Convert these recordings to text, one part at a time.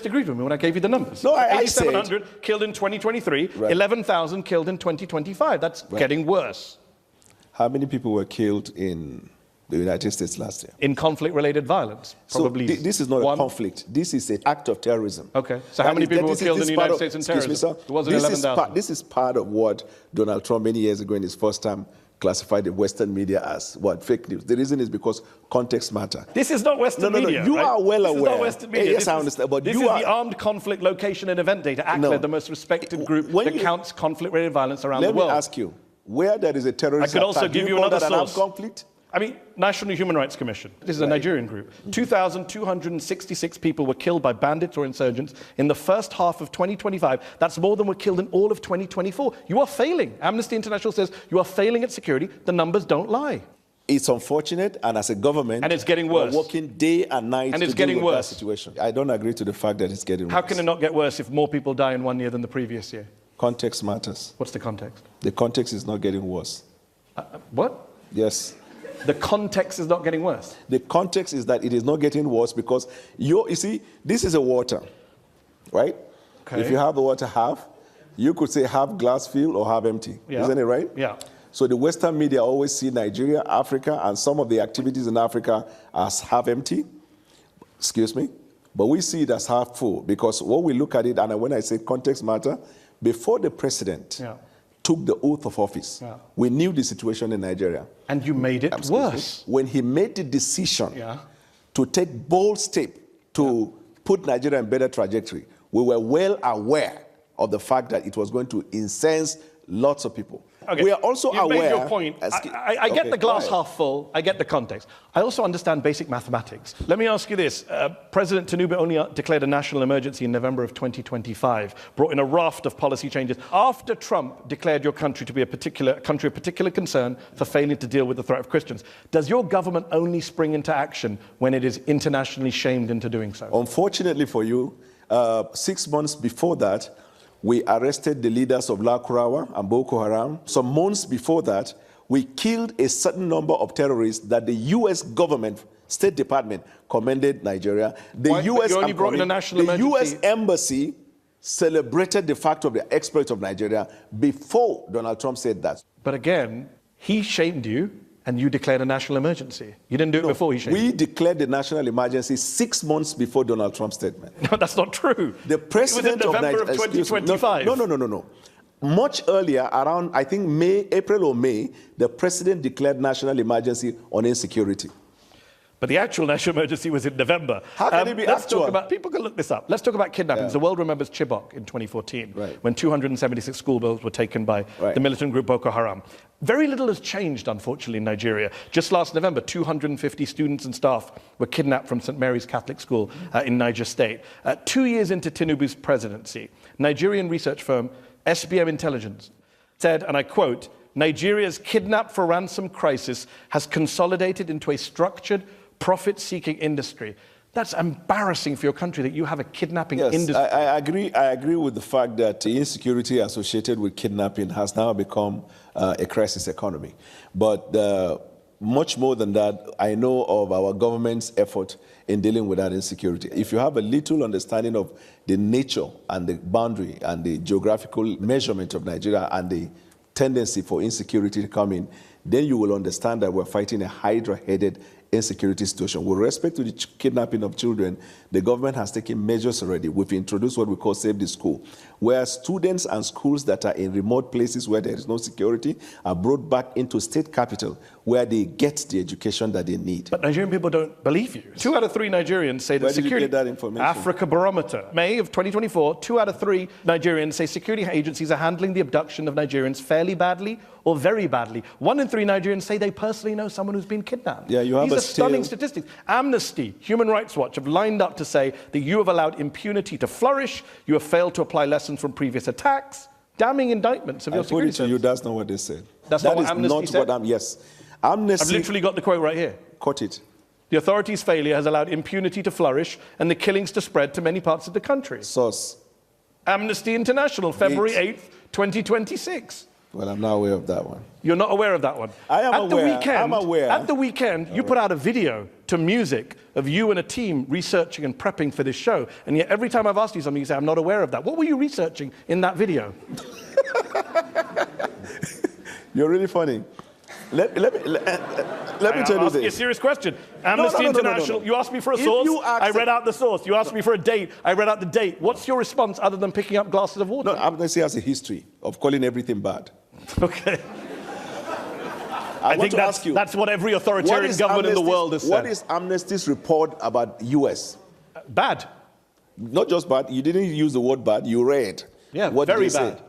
agreed with me when I gave you the numbers. No, I said 8,700 killed in 2023, right. 11,000 killed in 2025. That's getting worse. How many people were killed in the United States last year? In conflict-related violence, probably. So this is not a conflict. This is an act of terrorism. Okay. So how many people were killed in the United States in terrorism? Excuse me, sir. It wasn't 11,000. This is part of what Donald Trump many years ago in his first time classified the Western media as what? Fake news. The reason is because context matters. This is not Western media. You right? are well this aware. Is not Western media. Yes, I understand. But this is the Armed Conflict Location and Event Data, ACLED, the most respected group that counts conflict-related violence around the world. Let me ask you, where there is a terrorist attack, I could also give you another source. Conflict? I mean, National Human Rights Commission. This is a Nigerian group. 2,266 people were killed by bandits or insurgents in the first half of 2025. That's more than were killed in all of 2024. You are failing. Amnesty International says you are failing at security. The numbers don't lie. It's unfortunate, and as a government, and it's getting worse. We're working day and night and it's to getting deal with worse. that situation. I don't agree to the fact that it's getting worse. How can it not get worse if more people die in 1 year than the previous year? Context matters. What's the context? The context is not getting worse. What? Yes. The context is not getting worse. The context is that it is not getting worse because you see, this is a water, right? Okay. If you have the water half, you could say half glass filled or half empty. Yeah. Isn't it right? Yeah. So the Western media always see Nigeria, Africa, and some of the activities in Africa as half empty. Excuse me. But we see it as half full because when we look at it, and when I say context matter, before the president took the oath of office, we knew the situation in Nigeria. And you made it worse. When he made the decision to take bold step to put Nigeria in better trajectory, we were well aware of the fact that it was going to incense lots of people. Okay. We are also You've aware... made your point. I get the glass half full. I get the context. I also understand basic mathematics. Let me ask you this. President Tinubu only declared a national emergency in November of 2025, brought in a raft of policy changes. After Trump declared your country to be a country of particular concern for failing to deal with the threat of Christians, does your government only spring into action when it is internationally shamed into doing so? Unfortunately for you, 6 months before that, we arrested the leaders of La Kurawa and Boko Haram. Some months before that, we killed a certain number of terrorists that the U.S. government, State Department, commended Nigeria. The U.S. Embassy celebrated the fact of the exploit of Nigeria before Donald Trump said that. But again, he shamed you, and you declared a national emergency. You didn't do it before he shamed you. We declared the national emergency 6 months before Donald Trump's statement. No, that's not true. The president of November of 2025. No. Much earlier, around, I think, April or May, the president declared national emergency on insecurity. But the actual national emergency was in November. How can it be actual? People can look this up. Let's talk about kidnappings. The world remembers Chibok in 2014, when 276 schoolgirls were taken by the militant group Boko Haram. Very little has changed, unfortunately, in Nigeria. Just last November, 250 students and staff were kidnapped from St. Mary's Catholic School in Niger State. 2 years into Tinubu's presidency, Nigerian research firm SBM Intelligence said, and I quote, "Nigeria's kidnap for ransom crisis has consolidated into a structured, profit-seeking industry." That's embarrassing for your country that you have a kidnapping industry. I agree with the fact that the insecurity associated with kidnapping has now become a crisis economy. But much more than that, I know of our government's effort in dealing with that insecurity. If you have a little understanding of the nature and the boundary and the geographical measurement of Nigeria and the tendency for insecurity to come in, then you will understand that we're fighting a hydra-headed insecurity situation. With respect to the kidnapping of children, the government has taken measures already. We've introduced what we call Save the School, where students and schools that are in remote places where there is no security are brought back into state capital where they get the education that they need. But Nigerian people don't believe you. 2 out of 3 Nigerians say that Where did security... you get that information? Africa Barometer. May of 2024, 2 out of 3 Nigerians say security agencies are handling the abduction of Nigerians fairly badly or very badly. 1 in 3 Nigerians say they personally know someone who's been kidnapped. Yeah, you have These are stunning statistics. Amnesty, Human Rights Watch have lined up to say that you have allowed impunity to flourish, you have failed to apply lessons from previous attacks, damning indictments of your security service. I put it to you, that's not what they said. That's not what Amnesty said? Yes. Amnesty... I've literally got the quote right here. Quote it. The authorities' failure has allowed impunity to flourish and the killings to spread to many parts of the country. Source. Amnesty International, February 8th, 2026. Well, I'm not aware of that one. You're not aware of that one? I am aware. I'm aware. At the weekend, you put out a video to music of you and a team researching and prepping for this show. And yet every time I've asked you something, you say, I'm not aware of that. What were you researching in that video? You're really funny. Let me tell you I'll ask you a this. serious question. Amnesty International, you asked me for a source, I read out the source. You asked me for a date, I read out the date. What's your response other than picking up glasses of water? No, Amnesty has a history of calling everything bad. Okay. I want think to ask you, that's what every authoritarian government in the world has said. What is Amnesty's report about US? Bad. Not just bad, you didn't use the word bad, you read. Yeah, what very did they bad. say?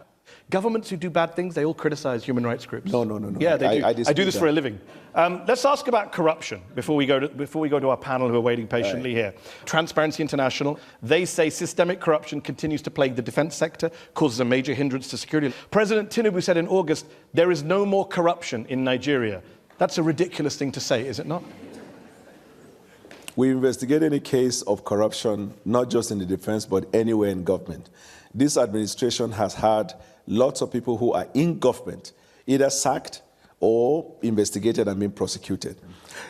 Governments who do bad things, they all criticize human rights groups. No. Yeah, they do. I do this that. for a living. Let's ask about corruption before we go to our panel who are waiting patiently here. Transparency International, they say systemic corruption continues to plague the defense sector, causes a major hindrance to security. President Tinubu said in August, there is no more corruption in Nigeria. That's a ridiculous thing to say, is it not? We investigate any case of corruption, not just in the defense, but anywhere in government. This administration has had lots of people who are in government, either sacked or investigated and being prosecuted.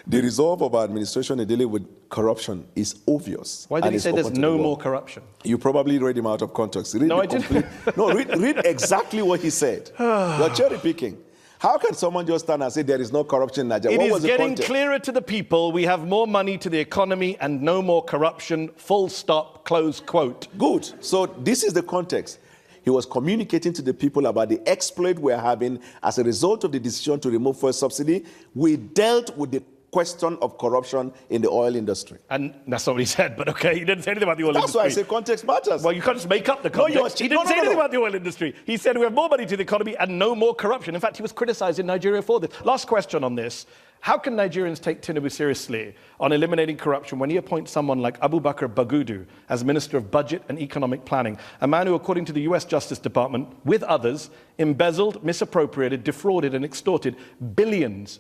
The resolve of our administration in dealing with corruption is obvious. Why did he say there's no more corruption? You probably read him out of context. No, I didn't. No, read exactly what he said. You're cherry picking. How can someone just stand and say there is no corruption in Nigeria? It is getting clearer to the people. We have more money to the economy and no more corruption. Full stop, close quote. Good. So this is the context. He was communicating to the people about the exploit we're having as a result of the decision to remove fuel subsidy. We dealt with the question of corruption in the oil industry. And that's not what he said, but okay, he didn't say anything about the oil industry. That's why I say context matters. Well, you can't just make up the context. He didn't say anything about the oil industry. He said we have more money to the economy and no more corruption. In fact, he was criticized in Nigeria for this. Last question on this. How can Nigerians take Tinubu seriously on eliminating corruption when he appoints someone like Abubakar Bagudu as Minister of Budget and Economic Planning, a man who, according to the US Justice Department, with others, embezzled, misappropriated, defrauded and extorted billions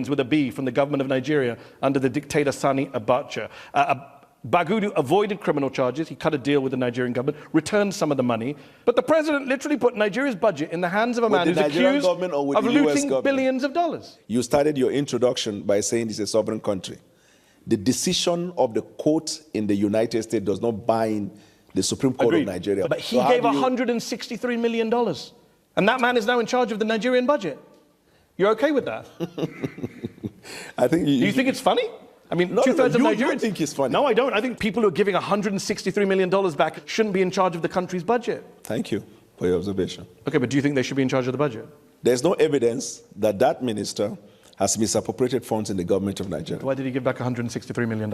with a B from the government of Nigeria under the dictator Sani Abacha. Bagudu avoided criminal charges. He cut a deal with the Nigerian government, returned some of the money. But the president literally put Nigeria's budget in the hands of a man who's accused of looting billions of dollars. You started your introduction by saying it's a sovereign country. The decision of the court in the United States does not bind the Supreme Court of Nigeria. But he gave $163 million. And that man is now in charge of the Nigerian budget. You're okay with that? Do you think it's funny? I mean, two-thirds of Nigerians... You think it's funny? No, I don't. I think people who are giving $163 million back shouldn't be in charge of the country's budget. Thank you for your observation. Okay, but do you think they should be in charge of the budget? There's no evidence that that minister has misappropriated funds in the government of Nigeria. Why did he give back $163 million?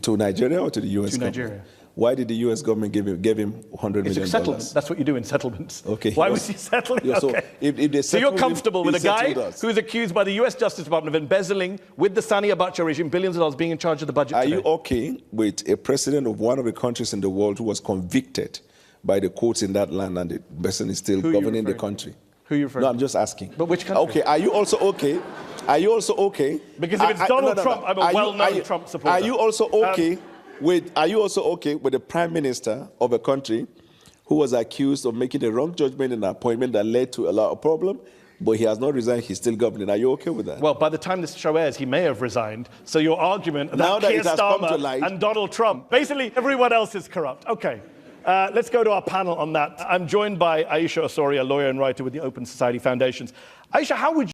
To Nigeria or to the US government? To Nigeria. Why did the US government give him $100 million? It's a settlement. That's what you do in settlements. Okay. Why was he settling? Yeah, so okay. So you're comfortable with a guy who is accused by the US Justice Department of embezzling with the Sani Abacha regime billions of dollars being in charge of the budget today? Are you okay with a president of one of the countries in the world who was convicted by the courts in that land and the person is still governing the country? Who are you referring to? No, I'm just asking. But which country? Okay, are you also okay? Are you also okay? Because if it's Donald Trump, I'm a well-known Trump supporter. Are you also okay with the prime minister of a country who was accused of making a wrong judgment in an appointment that led to a lot of problem, but he has not resigned, he's still governing? Are you okay with that? Well, by the time this show airs, he may have resigned. So your argument that Keir Starmer and Donald Trump, basically everyone else is corrupt. Okay. Let's go to our panel on that. I'm joined by Aisha Osori, a lawyer and writer with the Open Society Foundations. Aisha, how would you